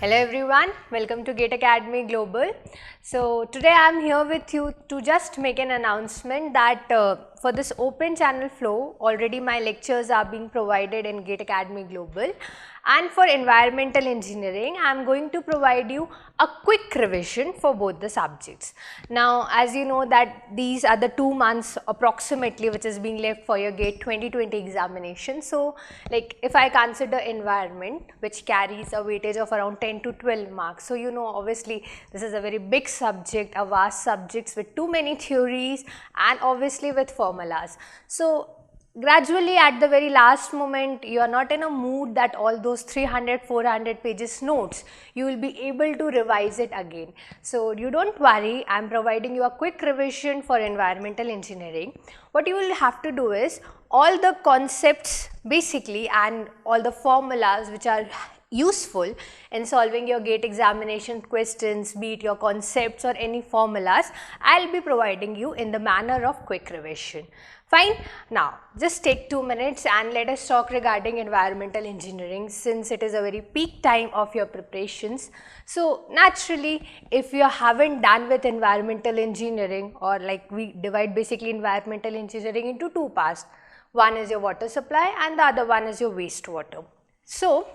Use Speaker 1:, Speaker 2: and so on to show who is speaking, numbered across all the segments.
Speaker 1: Hello everyone, welcome to GATE Academy Global. So today I am here with you to just make an announcement that for this open channel flow, already my lectures are being provided in GATE Academy Global, and for environmental engineering I am going to provide you a quick revision for both the subjects. Now as you know that these are the 2 months approximately which is being left for your GATE 2020 examination. So like if I consider environment, which carries a weightage of around 10 to 12 marks, so you know obviously this is a very big subject, a vast subject with too many theories and obviously with formulas. So gradually at the very last moment you are not in a mood that all those 300-400 pages notes you will be able to revise it again. So you don't worry, I am providing you a quick revision for environmental engineering. What you will have to do is all the concepts basically and all the formulas which are useful in solving your GATE examination questions, be it your concepts or any formulas, I will be providing you in the manner of quick revision. Fine. Now just take 2 minutes and let us talk regarding environmental engineering, since it is a very peak time of your preparations. So naturally if you haven't done with environmental engineering, or like we divide basically environmental engineering into 2 parts, one is your water supply and the other one is your wastewater. So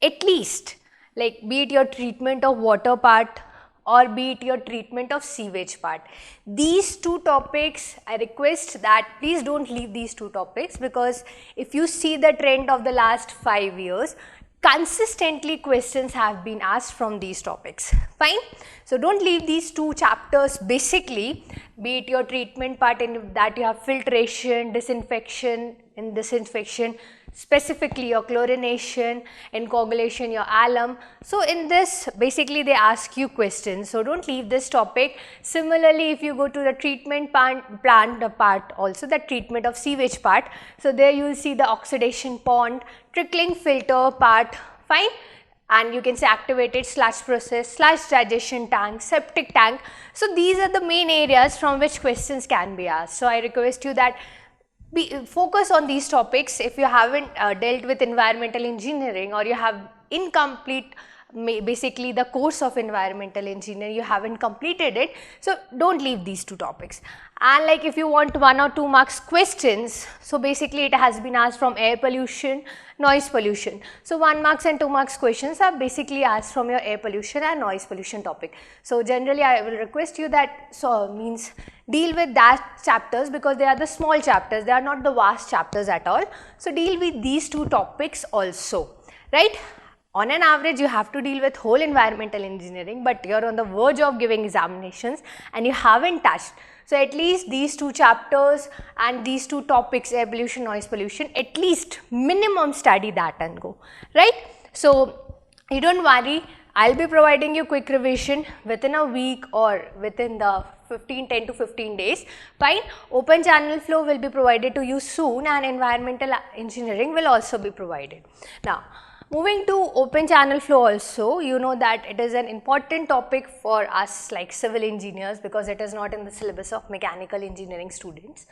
Speaker 1: at least like be it your treatment of water part or be it your treatment of sewage part, these 2 topics I request that please don't leave these 2 topics, because if you see the trend of the last 5 years, consistently questions have been asked from these topics. Fine. So don't leave these 2 chapters basically, be it your treatment part in that you have filtration, disinfection, in disinfection specifically your chlorination, in coagulation your alum. So in this basically they ask you questions, so don't leave this topic. Similarly if you go to the treatment plant part, also the treatment of sewage part, so there you will see the oxidation pond, trickling filter part, fine, and you can say activated sludge process, sludge digestion tank, septic tank. So these are the main areas from which questions can be asked. So I request you that focus on these topics. If you haven't dealt with environmental engineering, or you have incomplete basically the course of environmental engineering, you haven't completed it, so don't leave these 2 topics. And like if you want 1 or 2 marks questions, so basically it has been asked from air pollution, noise pollution. So 1 marks and 2 marks questions are basically asked from your air pollution and noise pollution topic. So generally I will request you that means deal with that chapters, because they are the small chapters, they are not the vast chapters at all. So deal with these 2 topics also, right? On an average you have to deal with whole environmental engineering, but you are on the verge of giving examinations and you haven't touched. So at least these 2 chapters and these 2 topics, air pollution, noise pollution, at least minimum study that and go, right? So you don't worry, I will be providing you quick revision within a week or within the 10 to 15 days, fine. Open channel flow will be provided to you soon, and environmental engineering will also be provided. Now moving to open channel flow also, you know that it is an important topic for us like civil engineers, because it is not in the syllabus of mechanical engineering students.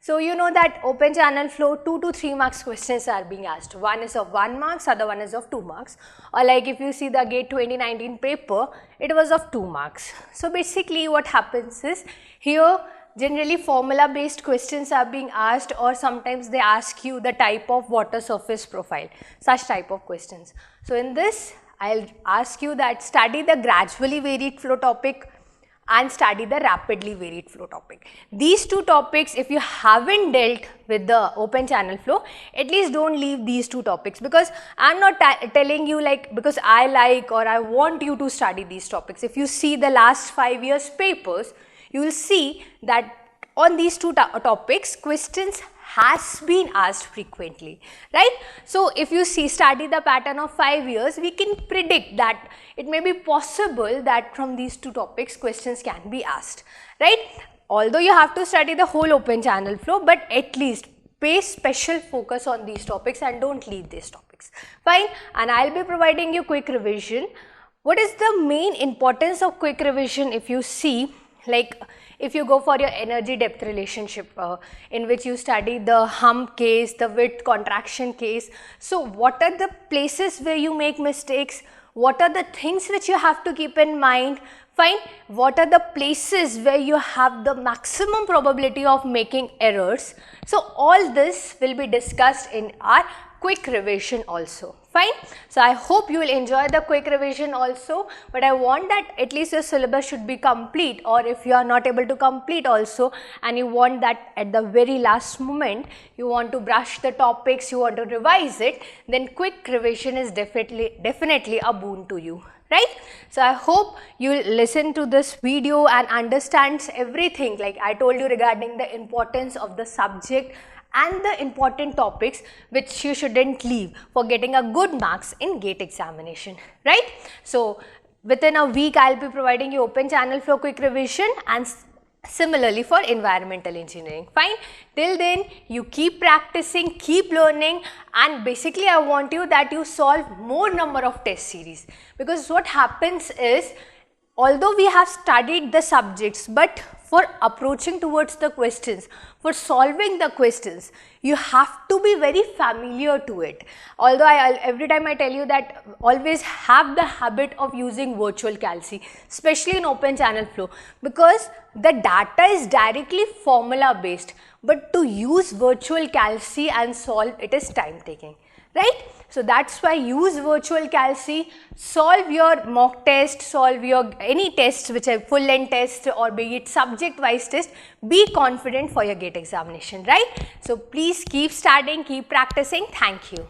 Speaker 1: So you know that open channel flow 2 to 3 marks questions are being asked. One is of 1 marks, other one is of 2 marks. Or like if you see the GATE 2019 paper, it was of 2 marks. So basically what happens is here generally formula based questions are being asked, or sometimes they ask you the type of water surface profile, such type of questions. So in this I will ask you that study the gradually varied flow topic and study the rapidly varied flow topic. These 2 topics, if you haven't dealt with the open channel flow, at least don't leave these 2 topics, because I am not telling you like because I like or I want you to study these topics. If you see the last 5 years papers, you will see that on these 2 topics questions has been asked frequently, right? So if you study the pattern of 5 years, we can predict that it may be possible that from these 2 topics questions can be asked, right? Although you have to study the whole open channel flow, but at least pay special focus on these topics and don't leave these topics, fine. And I will be providing you quick revision. What is the main importance of quick revision? If you see, like if you go for your energy depth relationship in which you study the hump case, the width contraction case. So what are the places where you make mistakes? what are the things which you have to keep in mind, fine, what are the places where you have the maximum probability of making errors. So all this will be discussed in our quick revision also, fine. So I hope you will enjoy the quick revision also, but I want that at least your syllabus should be complete, or if you are not able to complete also and you want that at the very last moment you want to brush the topics, you want to revise it, then quick revision is definitely a boon to you, right? So I hope you will listen to this video and understands everything like I told you regarding the importance of the subject and the important topics which you shouldn't leave for getting a good marks in GATE examination, right? So within a week I will be providing you open channel flow quick revision and similarly for environmental engineering, fine. Till then you keep practicing, keep learning, and basically I want you that you solve more number of test series, because what happens is although we have studied the subjects, but for approaching towards the questions, for solving the questions, you have to be very familiar to it. Although every time I tell you that always have the habit of using virtual calc, especially in open channel flow, because the data is directly formula based, but to use virtual calc and solve it is time taking, right? So that's why use virtual calc, solve your mock test, solve your any tests which are full length test or be it subject wise test, be confident for your GATE examination, right? So please keep studying, keep practicing. Thank you.